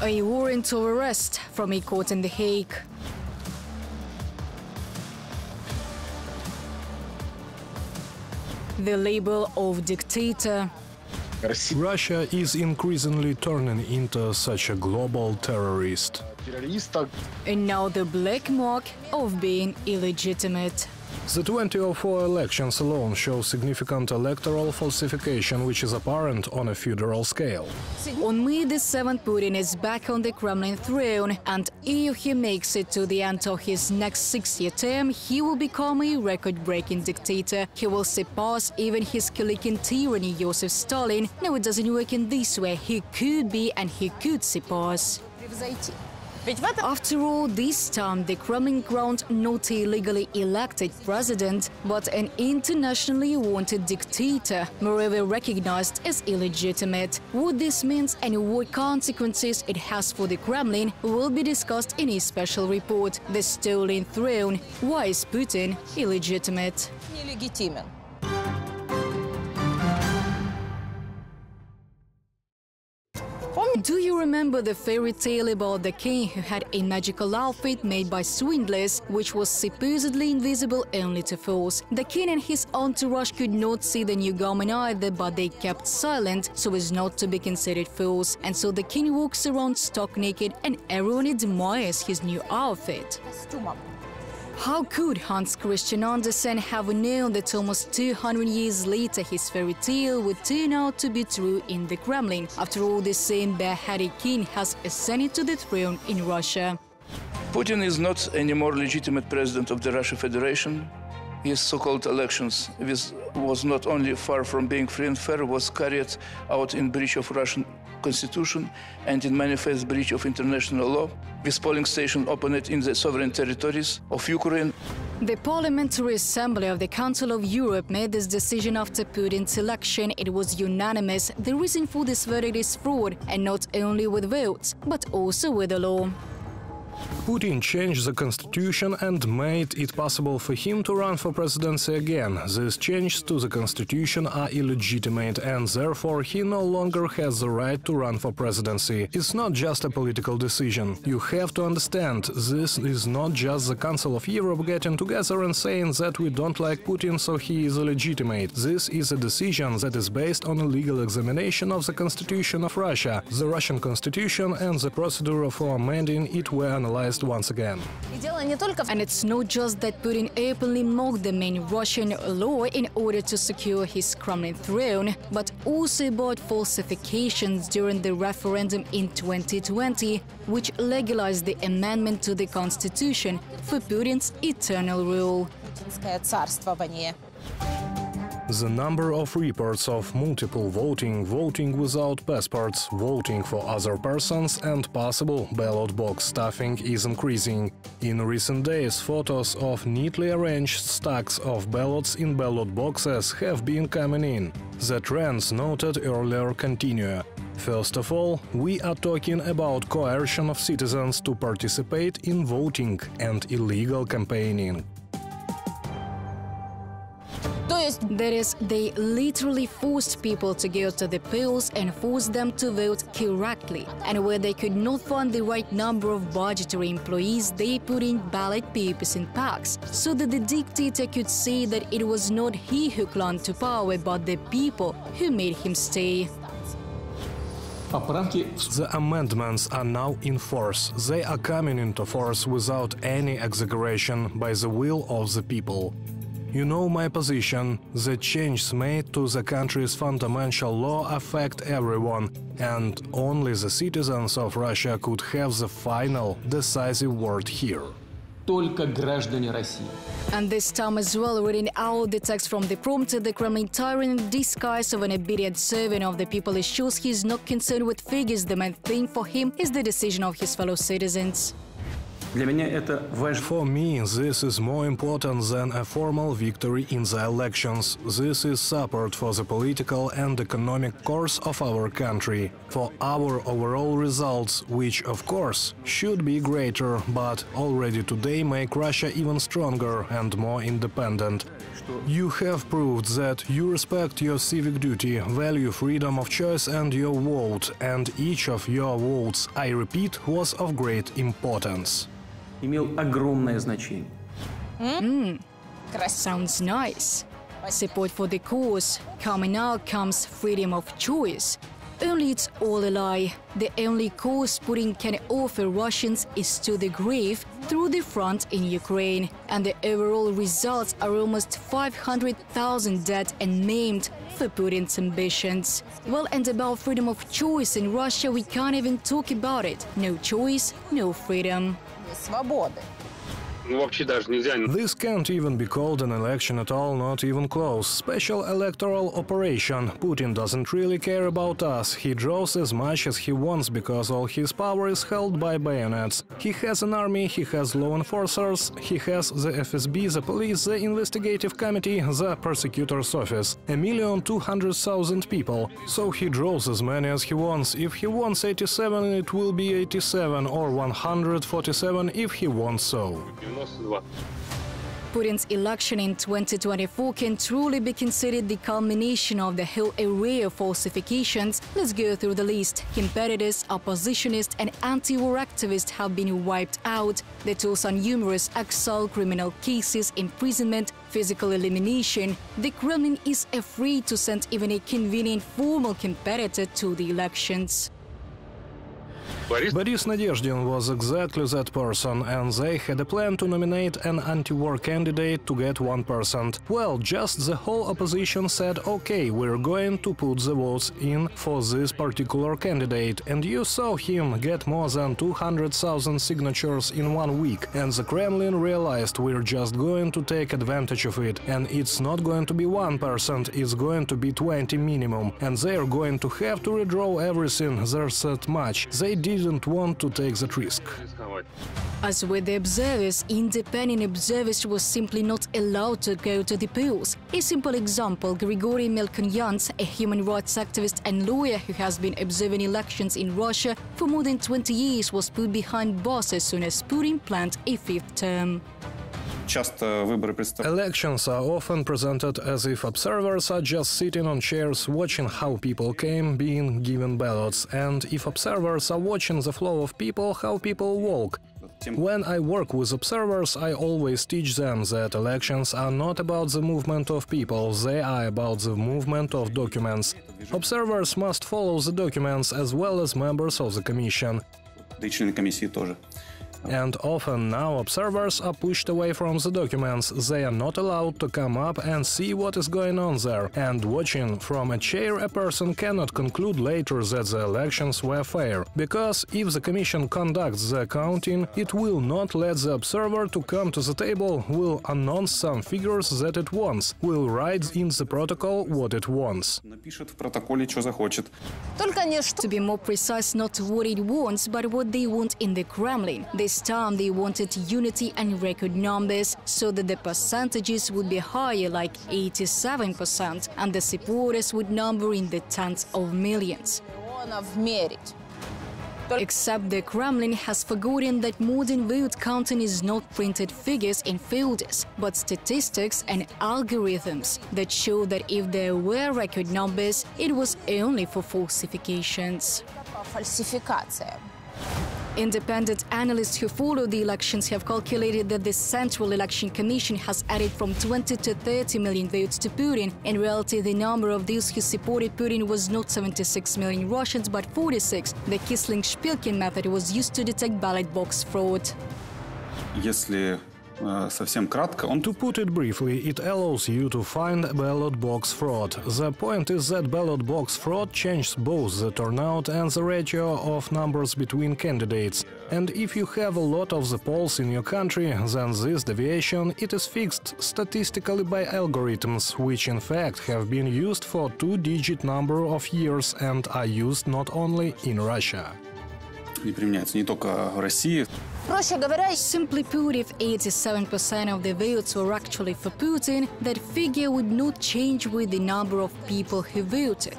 A warrant of arrest from a court in The Hague. The label of dictator. Russia is increasingly turning into such a global terrorist. And now the black mark of being illegitimate. The 2004 elections alone show significant electoral falsification, which is apparent on a federal scale. On May the 7th, Putin is back on the Kremlin throne, and if he makes it to the end of his next 6-year term, he will become a record-breaking dictator. He will surpass even his killing tyranny Joseph Stalin. No, it doesn't work in this way. He could be and he could surpass. After all, this time the Kremlin crowned not a legally elected president, but an internationally wanted dictator, moreover recognized as illegitimate. What this means and what consequences it has for the Kremlin will be discussed in a special report, The Stolen Throne. Why is Putin illegitimate? Do you remember the fairy tale about the king who had a magical outfit made by swindlers, which was supposedly invisible only to fools? The king and his entourage could not see the new garment either, but they kept silent so as not to be considered fools. And so the king walks around stark naked and everyone admires his new outfit. How could Hans Christian Andersen have known that almost 200 years later his fairy tale would turn out to be true in the Kremlin? After all, the same bareheaded king has ascended to the throne in Russia. Putin is not any more legitimate president of the Russian Federation. His so-called elections was not only far from being free and fair, was carried out in breach of Russian constitution and in manifest breach of international law, with polling stations opened in the sovereign territories of Ukraine. The Parliamentary Assembly of the Council of Europe made this decision after Putin's election. It was unanimous. The reason for this verdict is fraud, and not only with votes, but also with the law. Putin changed the constitution and made it possible for him to run for presidency again. These changes to the constitution are illegitimate, and therefore he no longer has the right to run for presidency. It's not just a political decision. You have to understand, this is not just the Council of Europe getting together and saying that we don't like Putin, so he is illegitimate. This is a decision that is based on a legal examination of the constitution of Russia. The Russian constitution and the procedure for amending it were analyzed once again. And it's not just that Putin openly mocked the main Russian law in order to secure his Kremlin throne, but also about falsifications during the referendum in 2020, which legalized the amendment to the constitution for Putin's eternal rule. The number of reports of multiple voting, voting without passports, voting for other persons and possible ballot box stuffing is increasing. In recent days, photos of neatly arranged stacks of ballots in ballot boxes have been coming in. The trends noted earlier continue. First of all, we are talking about coercion of citizens to participate in voting and illegal campaigning. That is, they literally forced people to go to the polls and forced them to vote correctly. And where they could not find the right number of budgetary employees, they put in ballot papers in packs, so that the dictator could say that it was not he who clung to power, but the people who made him stay. The amendments are now in force. They are coming into force without any exaggeration by the will of the people. You know my position. The changes made to the country's fundamental law affect everyone, and only the citizens of Russia could have the final, decisive word here. And this time as well, reading out the text from the prompter, the Kremlin tyrant, in disguise of an obedient servant of the people, assures he is not concerned with figures. The main thing for him is the decision of his fellow citizens. For me, this is more important than a formal victory in the elections. This is support for the political and economic course of our country, for our overall results, which, of course, should be greater, but already today make Russia even stronger and more independent. You have proved that you respect your civic duty, value freedom of choice and your vote, and each of your votes, I repeat, was of great importance. Имел огромное значение. Sounds nice. Support for the cause. Coming out comes freedom of choice. Only it's all a lie. The only cause Putin can offer Russians is to the grave through the front in Ukraine. And the overall results are almost 500,000 dead and maimed for Putin's ambitions. Well, and about freedom of choice in Russia, we can't even talk about it. No choice, no freedom. Свободы. This can't even be called an election at all, not even close. Special electoral operation. Putin doesn't really care about us. He draws as much as he wants because all his power is held by bayonets. He has an army, he has law enforcers, he has the FSB, the police, the investigative committee, the prosecutor's office. 1,200,000 people. So he draws as many as he wants. If he wants 87, it will be 87, or 147 if he wants so. Putin's election in 2024 can truly be considered the culmination of the whole array of falsifications. Let's go through the list. Competitors, oppositionists and anti-war activists have been wiped out. The tools are numerous: exile, criminal cases, imprisonment, physical elimination. The Kremlin is afraid to send even a convenient formal competitor to the elections. Boris Nadezhdin was exactly that person, and they had a plan to nominate an anti-war candidate to get 1%. Well, just the whole opposition said, okay, we're going to put the votes in for this particular candidate, and you saw him get more than 200,000 signatures in 1 week, and the Kremlin realized we're just going to take advantage of it, and it's not going to be 1%, it's going to be 20 minimum, and they're going to have to redraw everything, there's that much. They didn't want to take that risk. As with the observers, independent observers were simply not allowed to go to the polls. A simple example: Grigory Melkonyants, a human rights activist and lawyer who has been observing elections in Russia for more than 20 years, was put behind bars as soon as Putin planned a fifth term. Elections are often presented as if observers are just sitting on chairs watching how people came, being given ballots, and if observers are watching the flow of people, how people walk. When I work with observers, I always teach them that elections are not about the movement of people, they are about the movement of documents. Observers must follow the documents as well as members of the commission. And often now observers are pushed away from the documents, they are not allowed to come up and see what is going on there. And watching from a chair, a person cannot conclude later that the elections were fair. Because if the commission conducts the counting, it will not let the observer to come to the table, will announce some figures that it wants, will write in the protocol what it wants. To be more precise, not what it wants, but what they want in the Kremlin. This time they wanted unity and record numbers, so that the percentages would be higher, like 87%, and the supporters would number in the tens of millions. Except the Kremlin has forgotten that modern vote counting is not printed figures in folders, but statistics and algorithms that show that if there were record numbers, it was only for falsifications. Independent analysts who follow the elections have calculated that the Central Election Commission has added from 20 to 30 million votes to Putin. In reality, the number of those who supported Putin was not 76 million Russians, but 46. The Kisling-Shpilkin method was used to detect ballot box fraud. To put it briefly, it allows you to find ballot box fraud. The point is that ballot box fraud changes both the turnout and the ratio of numbers between candidates. And if you have a lot of the polls in your country, then this deviation it is fixed statistically by algorithms, which in fact have been used for two-digit number of years and are used not only in Russia. не применяется не только в России. Simply put, if 87% of the votes were actually for Putin, that figure would not change with the number of people who voted.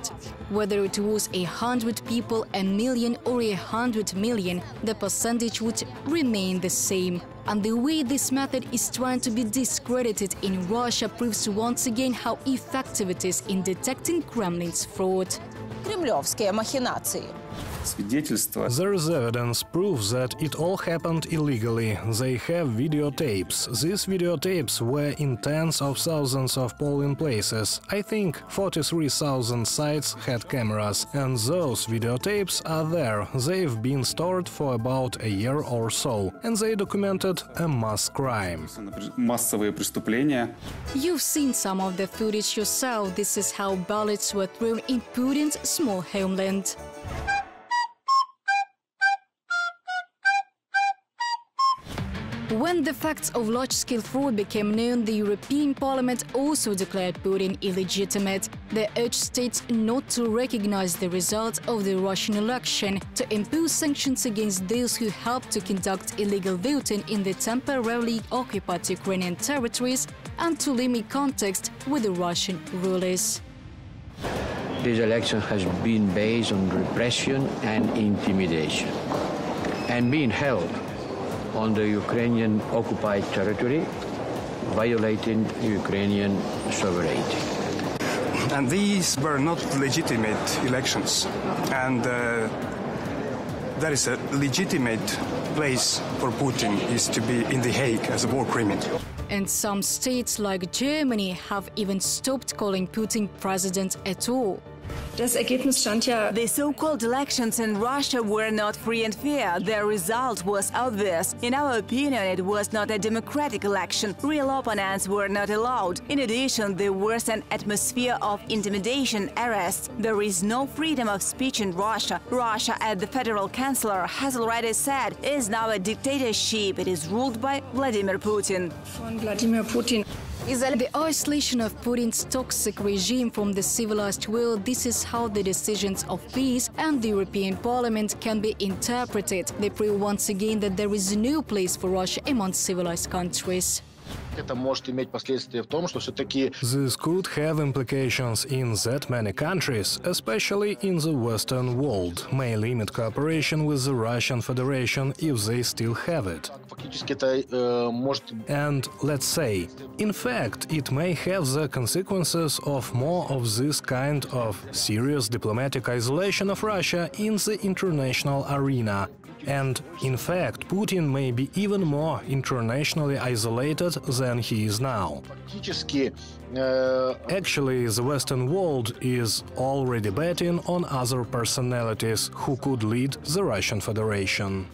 Whether it was 100 people, a million or 100 million, the percentage would remain the same. And the way this method is trying to be discredited in Russia proves once again how effective it is in detecting Kremlin's fraud. Кремлевские махинации. There is evidence, proof that it all happened illegally. They have videotapes. These videotapes were in tens of thousands of polling places. I think 43,000 sites had cameras, and those videotapes are there. They've been stored for about a year or so, and they documented a mass crime. Массовые преступления. You've seen some of the footage yourself. This is how ballots were thrown in Putin's small homeland. When the facts of large-scale fraud became known, the European Parliament also declared Putin illegitimate. They urged states not to recognize the results of the Russian election, to impose sanctions against those who helped to conduct illegal voting in the temporarily occupied Ukrainian territories, and to limit contact with the Russian rulers. This election has been based on repression and intimidation, and being held on the Ukrainian occupied territory, violating Ukrainian sovereignty. And these were not legitimate elections. And that is a legitimate place for Putin is to be in The Hague as a war criminal. And some states like Germany have even stopped calling Putin president at all. The so-called elections in Russia were not free and fair. Their result was obvious. In our opinion, it was not a democratic election. Real opponents were not allowed. In addition, there was an atmosphere of intimidation, arrests. There is no freedom of speech in Russia. Russia, as the federal chancellor has already said, is now a dictatorship. It is ruled by Vladimir Putin. The isolation of Putin's toxic regime from the civilized world, this is how the decisions of peace and the European Parliament can be interpreted. They prove once again that there is no place for Russia among civilized countries. This could have implications in that many countries, especially in the Western world, may limit cooperation with the Russian Federation if they still have it. And let's say, in fact, it may have the consequences of more of this kind of serious diplomatic isolation of Russia in the international arena. And, in fact, Putin may be even more internationally isolated than he is now. Actually, the Western world is already betting on other personalities who could lead the Russian Federation.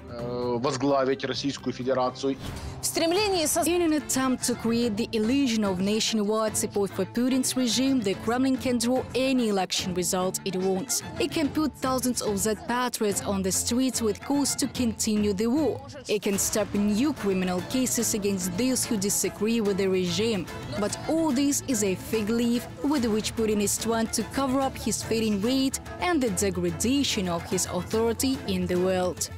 In an attempt to create the illusion of nationwide support for Putin's regime, the Kremlin can draw any election result it wants. It can put thousands of Z patriots on the streets with cause to continue the war. It can stop new criminal cases against those who disagree with the regime. But all this is a fig leaf with which Putin is trying to cover up his fading rate and the degradation of his authority in the world.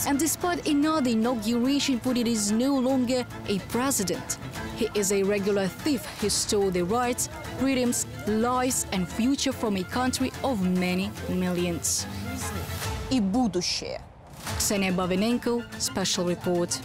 And despite another inauguration, Putin is no longer a president. He is a regular thief who stole the rights, freedoms, lives and future from a country of many millions. И будущее. Ksenia Bavinenko, Special Report.